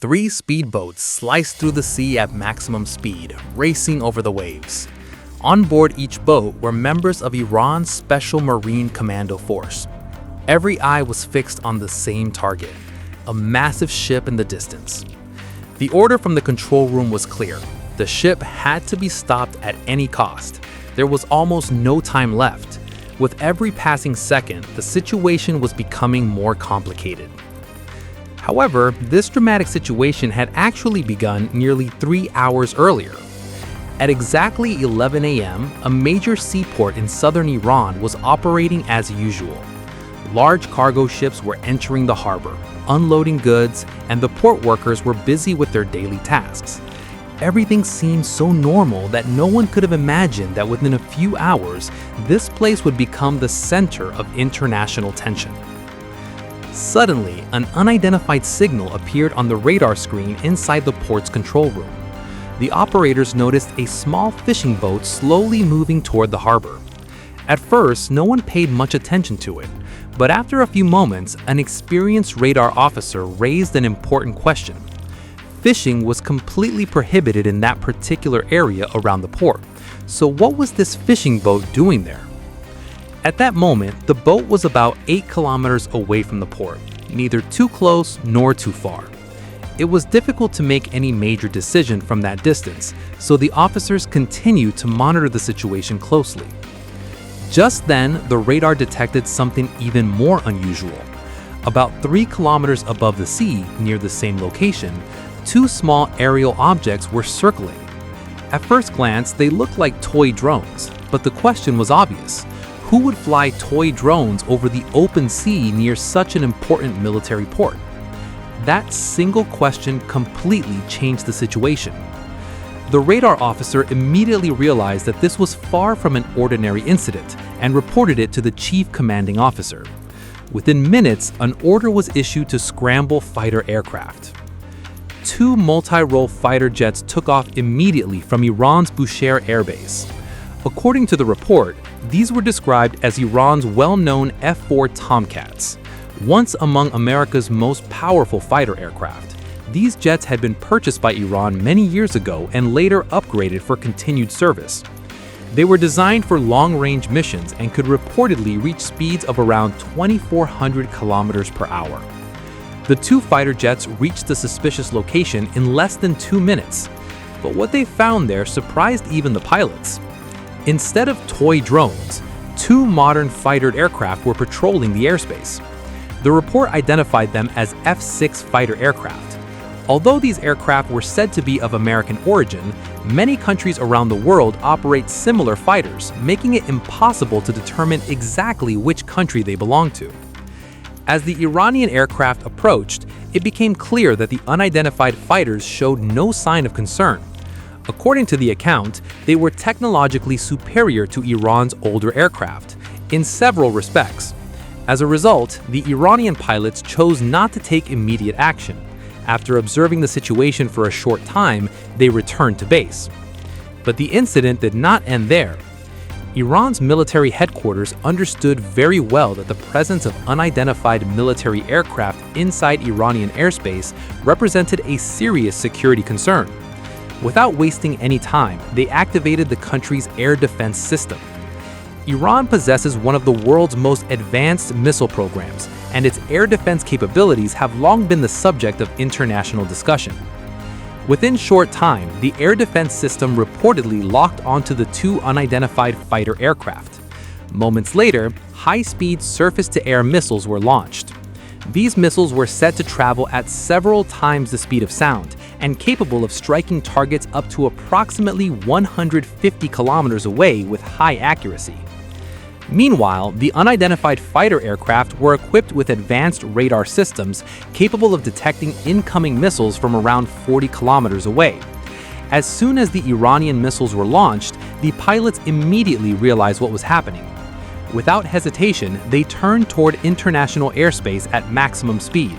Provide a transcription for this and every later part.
Three speedboats sliced through the sea at maximum speed, racing over the waves. On board each boat were members of Iran's Special Marine Commando Force. Every eye was fixed on the same target, a massive ship in the distance. The order from the control room was clear. The ship had to be stopped at any cost. There was almost no time left. With every passing second, the situation was becoming more complicated. However, this dramatic situation had actually begun nearly 3 hours earlier. At exactly 11 a.m., a major seaport in southern Iran was operating as usual. Large cargo ships were entering the harbor, unloading goods, and the port workers were busy with their daily tasks. Everything seemed so normal that no one could have imagined that within a few hours, this place would become the center of international tension. Suddenly, an unidentified signal appeared on the radar screen inside the port's control room. The operators noticed a small fishing boat slowly moving toward the harbor. At first, no one paid much attention to it, but after a few moments, an experienced radar officer raised an important question. Fishing was completely prohibited in that particular area around the port, so what was this fishing boat doing there? At that moment, the boat was about 8 kilometers away from the port, neither too close nor too far. It was difficult to make any major decision from that distance, so the officers continued to monitor the situation closely. Just then, the radar detected something even more unusual. About 3 kilometers above the sea, near the same location, 2 small aerial objects were circling. At first glance, they looked like toy drones, but the question was obvious. Who would fly toy drones over the open sea near such an important military port? That single question completely changed the situation. The radar officer immediately realized that this was far from an ordinary incident and reported it to the chief commanding officer. Within minutes, an order was issued to scramble fighter aircraft. 2 multi-role fighter jets took off immediately from Iran's Bushehr Air Base. According to the report, these were described as Iran's well-known F-4 Tomcats. Once among America's most powerful fighter aircraft, these jets had been purchased by Iran many years ago and later upgraded for continued service. They were designed for long-range missions and could reportedly reach speeds of around 2,400 kilometers per hour. The 2 fighter jets reached the suspicious location in less than 2 minutes, but what they found there surprised even the pilots. Instead of toy drones, 2 modern fighter aircraft were patrolling the airspace. The report identified them as F-6 fighter aircraft. Although these aircraft were said to be of American origin, many countries around the world operate similar fighters, making it impossible to determine exactly which country they belong to. As the Iranian aircraft approached, it became clear that the unidentified fighters showed no sign of concern. According to the account, they were technologically superior to Iran's older aircraft, in several respects. As a result, the Iranian pilots chose not to take immediate action. After observing the situation for a short time, they returned to base. But the incident did not end there. Iran's military headquarters understood very well that the presence of unidentified military aircraft inside Iranian airspace represented a serious security concern. Without wasting any time, they activated the country's air defense system. Iran possesses one of the world's most advanced missile programs, and its air defense capabilities have long been the subject of international discussion. Within short time, the air defense system reportedly locked onto the 2 unidentified fighter aircraft. Moments later, high-speed surface-to-air missiles were launched. These missiles were set to travel at several times the speed of sound and capable of striking targets up to approximately 150 kilometers away with high accuracy. Meanwhile, the unidentified fighter aircraft were equipped with advanced radar systems capable of detecting incoming missiles from around 40 kilometers away. As soon as the Iranian missiles were launched, the pilots immediately realized what was happening. Without hesitation, they turned toward international airspace at maximum speed.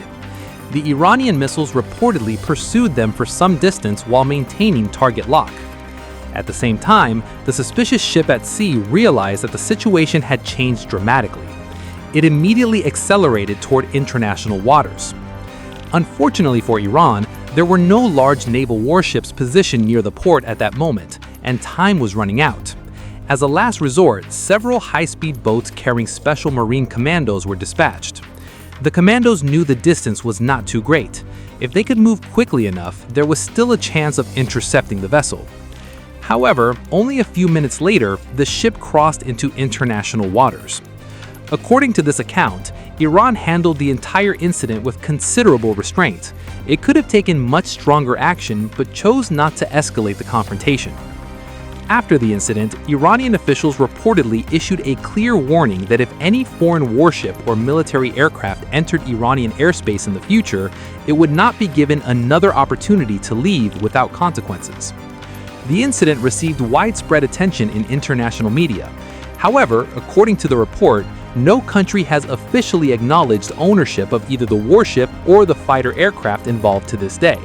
The Iranian missiles reportedly pursued them for some distance while maintaining target lock. At the same time, the suspicious ship at sea realized that the situation had changed dramatically. It immediately accelerated toward international waters. Unfortunately for Iran, There were no large naval warships positioned near the port at that moment, and time was running out. As a last resort, several high-speed boats carrying special marine commandos were dispatched. The commandos knew the distance was not too great. If they could move quickly enough, there was still a chance of intercepting the vessel. However, only a few minutes later, the ship crossed into international waters. According to this account, Iran handled the entire incident with considerable restraint. It could have taken much stronger action, but chose not to escalate the confrontation. After the incident, Iranian officials reportedly issued a clear warning that if any foreign warship or military aircraft entered Iranian airspace in the future, it would not be given another opportunity to leave without consequences. The incident received widespread attention in international media. However, according to the report, no country has officially acknowledged ownership of either the warship or the fighter aircraft involved to this day.